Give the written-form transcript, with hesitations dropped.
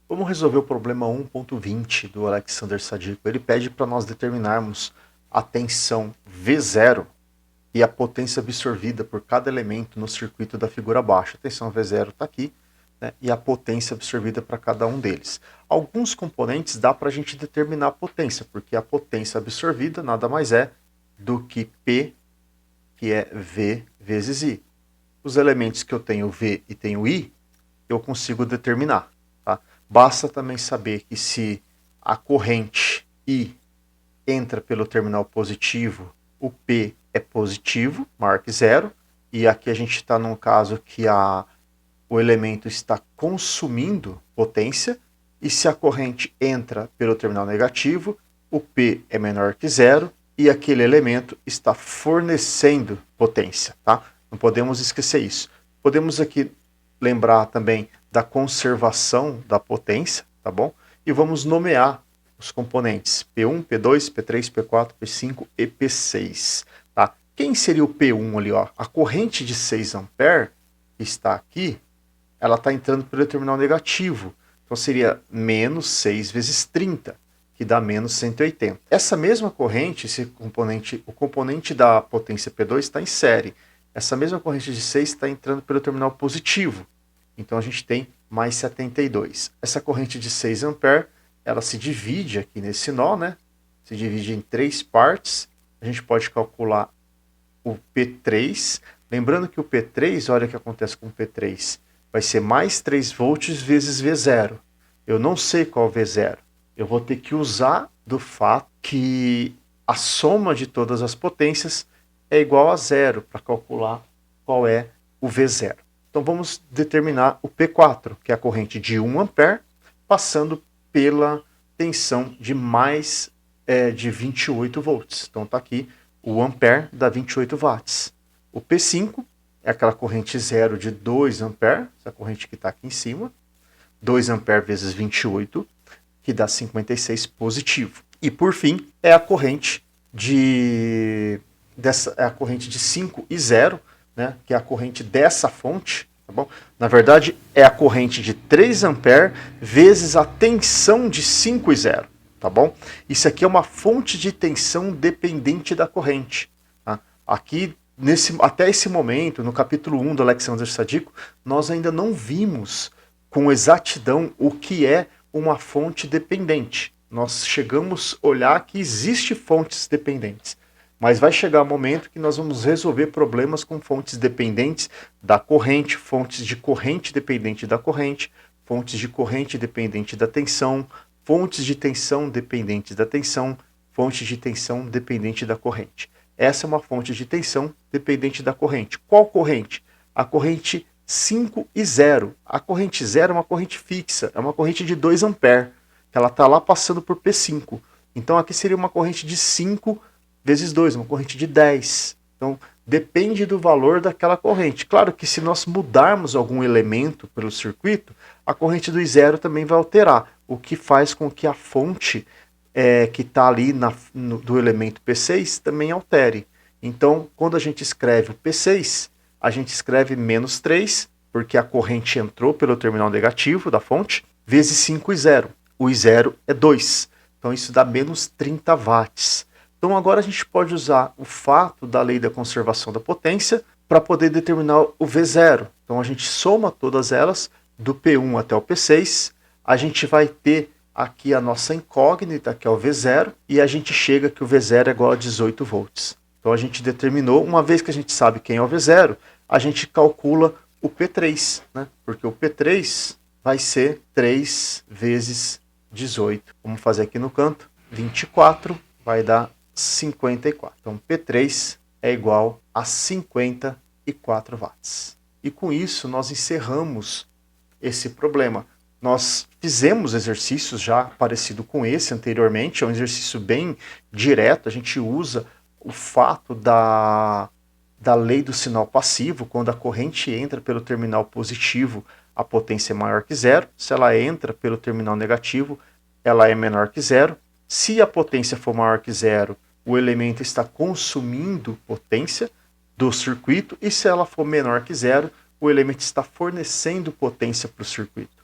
Vamos resolver o problema 1.20 do Alexander Sadiku. Ele pede para nós determinarmos a tensão V0 e a potência absorvida por cada elemento no circuito da figura abaixo. A tensão V0 está aqui, né, e a potência absorvida para cada um deles. Alguns componentes dá para a gente determinar a potência, porque a potência absorvida nada mais é do que P, que é V vezes I. Os elementos que eu tenho V e tenho I, eu consigo determinar. Tá? Basta também saber que se a corrente I entra pelo terminal positivo, o P é positivo, maior que zero, e aqui a gente está num caso que o elemento está consumindo potência, e se a corrente entra pelo terminal negativo, o P é menor que zero, e aquele elemento está fornecendo potência. Tá? Não podemos esquecer isso. Podemos aqui lembrar também da conservação da potência, tá bom? E vamos nomear os componentes P1, P2, P3, P4, P5 e P6. Tá? Quem seria o P1 ali? Ó? A corrente de 6 A que está aqui, ela está entrando pelo terminal negativo. Então seria menos 6 vezes 30, que dá menos 180. Essa mesma corrente, o componente da potência P2 está em série. Essa mesma corrente de 6 está entrando pelo terminal positivo. Então a gente tem mais 72. Essa corrente de 6 A, ela se divide aqui nesse nó, né? Se divide em 3 partes. A gente pode calcular o P3. Lembrando que o P3, olha o que acontece com o P3. Vai ser mais 3 volts vezes V0. Eu não sei qual é o V0. Eu vou ter que usar do fato que a soma de todas as potências é igual a zero para calcular qual é o V0. Então vamos determinar o P4, que é a corrente de 1 A, passando pela tensão de mais de 28 volts. Então está aqui o ampere dá 28 watts. O P5 é aquela corrente zero de 2 A, essa corrente que está aqui em cima. 2 A vezes 28, que dá 56 positivo. E por fim, é a corrente de 5 e 0, né, que é a corrente dessa fonte, tá bom? Na verdade, é a corrente de 3 A vezes a tensão de 5 e 0, tá bom? Isso aqui é uma fonte de tensão dependente da corrente. Tá? Aqui, até esse momento, no capítulo 1 do Alexander Sadiku, nós ainda não vimos com exatidão o que é uma fonte dependente. Nós chegamos a olhar que existe fontes dependentes. Mas vai chegar um momento que nós vamos resolver problemas com fontes dependentes da corrente, fontes de corrente dependente da corrente, fontes de corrente dependente da tensão, fontes de tensão dependentes da tensão, fontes de tensão dependente da corrente. Essa é uma fonte de tensão dependente da corrente. Qual corrente? A corrente 5 e 0. A corrente 0 é uma corrente fixa, é uma corrente de 2 A, que ela está lá passando por P5. Então aqui seria uma corrente de 5 vezes 2, uma corrente de 10. Então, depende do valor daquela corrente. Claro que se nós mudarmos algum elemento pelo circuito, a corrente do I0 também vai alterar, o que faz com que a fonte que está ali do elemento P6 também altere. Então, quando a gente escreve o P6, a gente escreve menos 3, porque a corrente entrou pelo terminal negativo da fonte, vezes 5 e 0. O I0 é 2. Então, isso dá menos 30 watts. Então agora a gente pode usar o fato da lei da conservação da potência para poder determinar o V0. Então a gente soma todas elas, do P1 até o P6, a gente vai ter aqui a nossa incógnita, que é o V0, e a gente chega que o V0 é igual a 18 volts. Então a gente determinou, uma vez que a gente sabe quem é o V0, a gente calcula o P3, né? Porque o P3 vai ser 3 vezes 18. Vamos fazer aqui no canto, 24 vai dar 54. Então, P3 é igual a 54 watts. E com isso, nós encerramos esse problema. Nós fizemos exercícios já parecido com esse anteriormente, é um exercício bem direto, a gente usa o fato da lei do sinal passivo, quando a corrente entra pelo terminal positivo, a potência é maior que zero, se ela entra pelo terminal negativo, ela é menor que zero. Se a potência for maior que zero, o elemento está consumindo potência do circuito, e se ela for menor que zero, o elemento está fornecendo potência para o circuito.